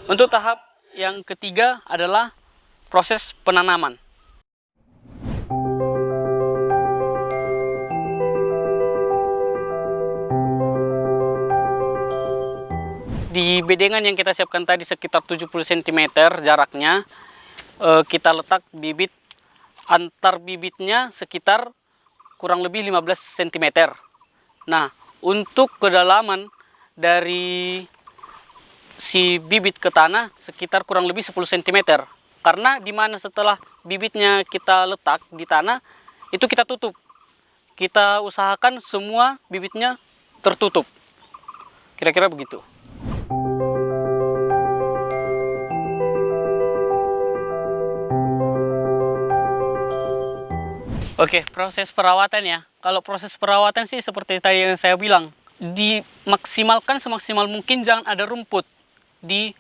Untuk tahap yang ketiga adalah proses penanaman. Di bedengan yang kita siapkan tadi sekitar 70 cm jaraknya, kita letak bibit, antar bibitnya sekitar kurang lebih 15 cm. Nah, untuk kedalaman dari si bibit ke tanah sekitar kurang lebih 10 cm. Karena dimana setelah bibitnya kita letak di tanah, itu kita tutup. Kita usahakan semua bibitnya tertutup. Kira-kira begitu. Oke, proses perawatan ya. Kalau proses perawatan sih seperti tadi yang saya bilang, dimaksimalkan semaksimal mungkin jangan ada rumput di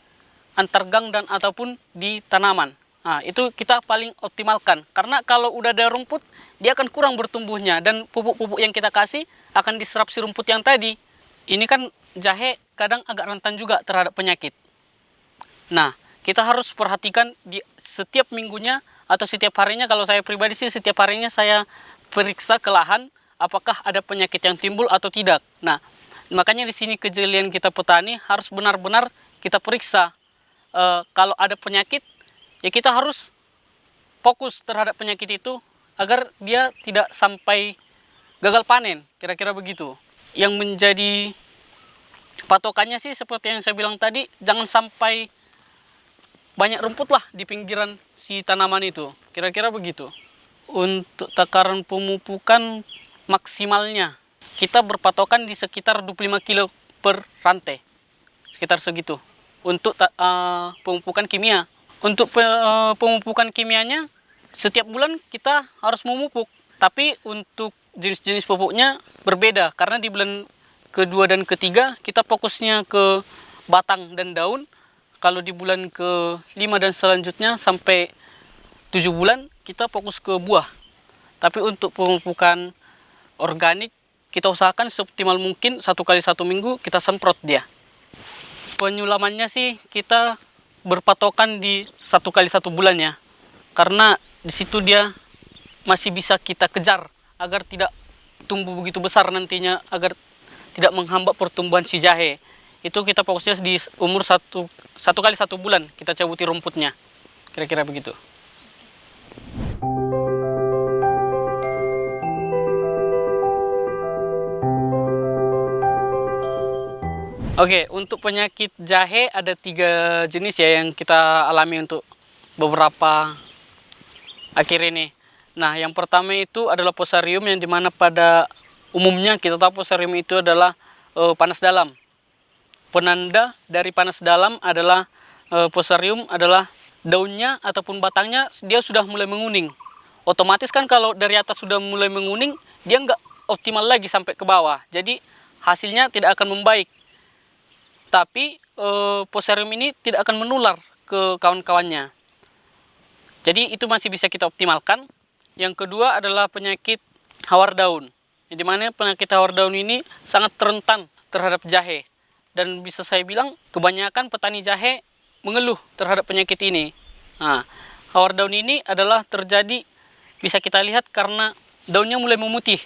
antar gang dan ataupun di tanaman. Nah, itu kita paling optimalkan. Karena kalau udah ada rumput, dia akan kurang bertumbuhnya dan pupuk-pupuk yang kita kasih akan diserap si rumput yang tadi. Ini kan jahe kadang agak rentan juga terhadap penyakit. Nah, kita harus perhatikan di setiap minggunya atau setiap harinya. Kalau saya pribadi sih setiap harinya saya periksa ke lahan apakah ada penyakit yang timbul atau tidak. Nah, makanya di sini kejelian kita petani harus benar-benar kita periksa. Kalau ada penyakit, ya kita harus fokus terhadap penyakit itu agar dia tidak sampai gagal panen, kira-kira begitu. Yang menjadi patokannya sih seperti yang saya bilang tadi, jangan sampai banyak rumput lah di pinggiran si tanaman itu, kira-kira begitu. Untuk takaran pemupukan maksimalnya kita berpatokan di sekitar 25 kilo per rantai, sekitar segitu untuk pemupukan kimia. Untuk pemupukan kimianya setiap bulan kita harus memupuk, tapi untuk jenis-jenis pupuknya berbeda karena di bulan kedua dan ketiga kita fokusnya ke batang dan daun. Kalau di bulan ke-5 dan selanjutnya sampai 7 bulan kita fokus ke buah. Tapi untuk pemupukan organik kita usahakan seoptimal mungkin 1 kali 1 minggu kita semprot dia. Penyulamannya sih kita berpatokan di 1 kali 1 bulan ya. Karena di situ dia masih bisa kita kejar agar tidak tumbuh begitu besar nantinya, agar tidak menghambat pertumbuhan si jahe. Itu kita fokusnya di umur 1 kali 1 bulan kita cabuti rumputnya, kira-kira begitu. Oke, untuk penyakit jahe ada 3 jenis ya yang kita alami untuk beberapa akhir ini. Nah, yang pertama itu adalah Fusarium, yang dimana pada umumnya kita tahu Fusarium itu adalah panas dalam. Penanda dari panas dalam adalah Fusarium adalah daunnya ataupun batangnya dia sudah mulai menguning. Otomatis kan kalau dari atas sudah mulai menguning, dia nggak optimal lagi sampai ke bawah. Jadi hasilnya tidak akan membaik. Tapi Fusarium ini tidak akan menular ke kawan-kawannya. Jadi itu masih bisa kita optimalkan. Yang kedua adalah penyakit hawar daun. Di mana penyakit hawar daun ini sangat rentan terhadap jahe. Dan bisa saya bilang kebanyakan petani jahe mengeluh terhadap penyakit ini. Nah, hawar daun ini adalah terjadi, bisa kita lihat karena daunnya mulai memutih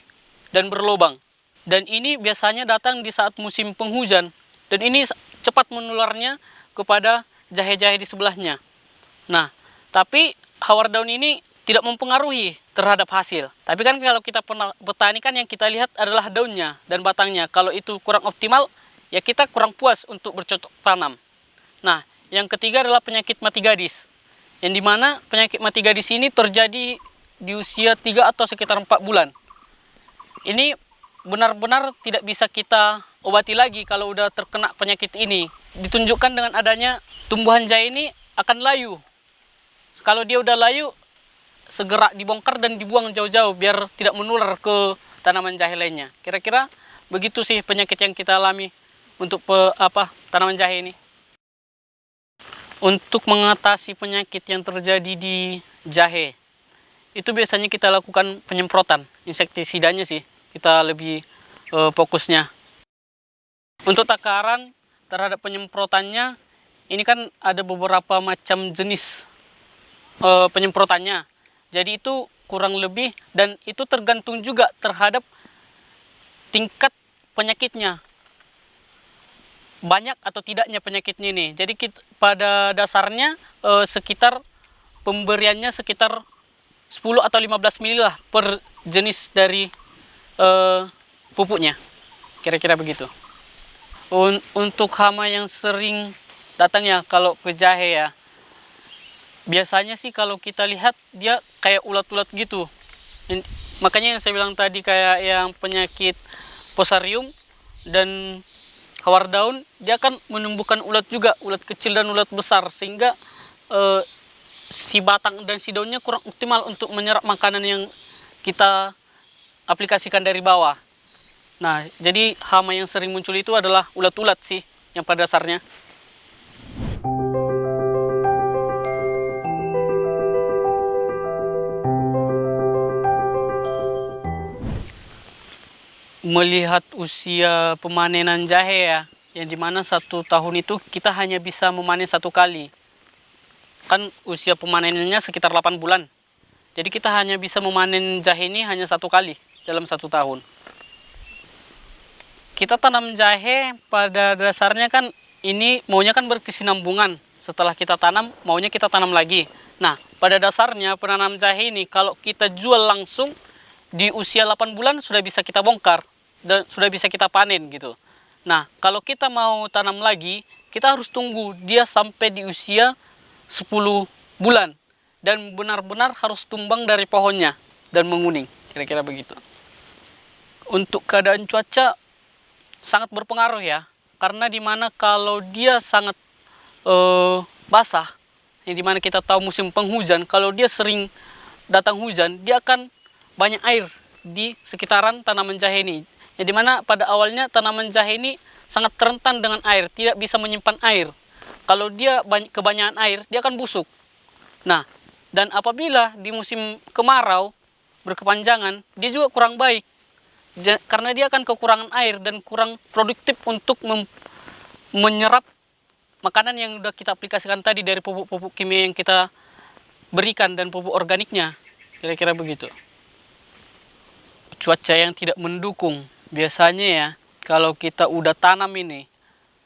dan berlubang. Dan ini biasanya datang di saat musim penghujan. Dan ini cepat menularnya kepada jahe-jahe di sebelahnya. Nah, tapi hawar daun ini tidak mempengaruhi terhadap hasil. Tapi kan kalau kita petani kan yang kita lihat adalah daunnya dan batangnya. Kalau itu kurang optimal, ya kita kurang puas untuk bercocok tanam. Nah, yang ketiga adalah penyakit mati gadis. Yang dimana penyakit mati gadis ini terjadi di usia 3 atau sekitar 4 bulan. Ini benar-benar tidak bisa kita obati lagi kalau udah terkena penyakit ini. Ditunjukkan dengan adanya tumbuhan jahe ini akan layu. Kalau dia udah layu, segera dibongkar dan dibuang jauh-jauh biar tidak menular ke tanaman jahe lainnya. Kira-kira begitu sih penyakit yang kita alami untuk tanaman jahe ini. Untuk mengatasi penyakit yang terjadi di jahe, itu biasanya kita lakukan penyemprotan insektisidanya sih. Kita lebih fokusnya. Untuk takaran terhadap penyemprotannya, ini kan ada beberapa macam jenis penyemprotannya. Jadi itu kurang lebih, dan itu tergantung juga terhadap tingkat penyakitnya, banyak atau tidaknya penyakitnya ini. Jadi pada dasarnya sekitar pemberiannya sekitar 10 atau 15 ml lah per jenis dari pupuknya, kira-kira begitu. Untuk hama yang sering datang ya kalau ke jahe ya, biasanya sih kalau kita lihat dia kayak ulat-ulat gitu. Makanya yang saya bilang tadi kayak yang penyakit Fusarium dan hawar daun, dia akan menumbuhkan ulat juga, ulat kecil dan ulat besar, sehingga si batang dan si daunnya kurang optimal untuk menyerap makanan yang kita aplikasikan dari bawah. Nah, jadi hama yang sering muncul itu adalah ulat-ulat sih yang pada dasarnya. Melihat usia pemanenan jahe ya, yang dimana 1 tahun itu kita hanya bisa memanen 1 kali. Kan usia pemanenannya sekitar 8 bulan. Jadi kita hanya bisa memanen jahe ini hanya 1 kali dalam 1 tahun. Kita tanam jahe pada dasarnya kan ini maunya kan berkesinambungan. Setelah kita tanam, maunya kita tanam lagi. Nah, pada dasarnya penanam jahe ini kalau kita jual langsung di usia 8 bulan sudah bisa kita bongkar dan sudah bisa kita panen gitu. Nah, kalau kita mau tanam lagi, kita harus tunggu dia sampai di usia 10 bulan dan benar-benar harus tumbang dari pohonnya dan menguning, kira-kira begitu. Untuk keadaan cuaca sangat berpengaruh ya, karena dimana kalau dia sangat basah, yang dimana kita tahu musim penghujan, kalau dia sering datang hujan, dia akan banyak air di sekitaran tanaman jahe ini. Yang dimana pada awalnya tanaman jahe ini sangat rentan dengan air, tidak bisa menyimpan air. Kalau dia kebanyakan air, dia akan busuk. Nah, dan apabila di musim kemarau berkepanjangan, dia juga kurang baik. Karena dia akan kekurangan air dan kurang produktif untuk menyerap makanan yang sudah kita aplikasikan tadi dari pupuk-pupuk kimia yang kita berikan dan pupuk organiknya, kira-kira begitu. Cuaca yang tidak mendukung, biasanya ya kalau kita udah tanam ini,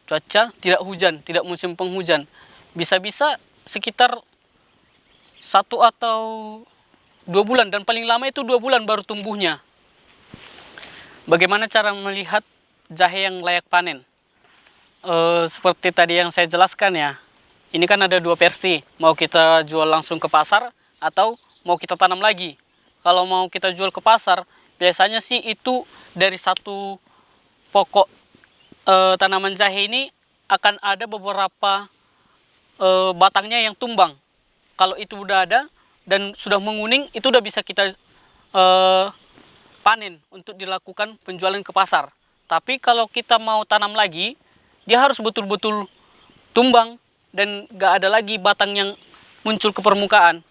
cuaca tidak hujan, tidak musim penghujan, bisa-bisa sekitar 1 atau 2 bulan, dan paling lama itu 2 bulan baru tumbuhnya. Bagaimana cara melihat jahe yang layak panen? Seperti tadi yang saya jelaskan ya, ini kan ada 2 versi, mau kita jual langsung ke pasar atau mau kita tanam lagi. Kalau mau kita jual ke pasar, biasanya sih itu dari 1 pokok tanaman jahe ini akan ada beberapa batangnya yang tumbang. Kalau itu udah ada dan sudah menguning, itu udah bisa kita panen untuk dilakukan penjualan ke pasar. Tapi kalau kita mau tanam lagi, dia harus betul-betul tumbang dan gak ada lagi batang yang muncul ke permukaan.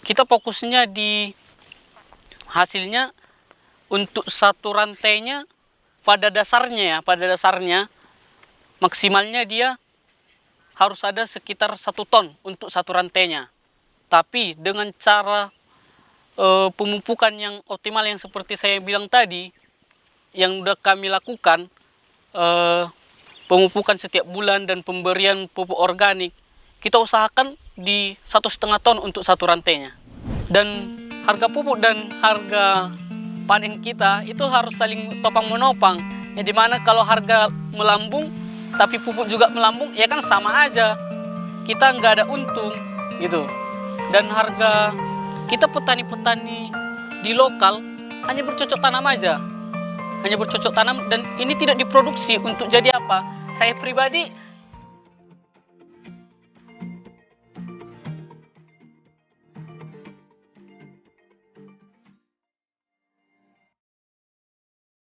Kita fokusnya di hasilnya. Untuk 1 rantainya pada dasarnya maksimalnya dia harus ada sekitar 1 ton untuk 1 rantainya. Tapi dengan cara pemupukan yang optimal yang seperti saya bilang tadi, yang udah kami lakukan, pemupukan setiap bulan dan pemberian pupuk organik, kita usahakan di 1,5 ton untuk 1 rantainya. Dan harga pupuk dan harga panen kita itu harus saling topang menopang, ya dimana kalau harga melambung tapi pupuk juga melambung, ya kan sama aja, kita nggak ada untung gitu. Dan harga kita petani-petani di lokal hanya bercocok tanam aja, dan ini tidak diproduksi untuk jadi apa. Saya pribadi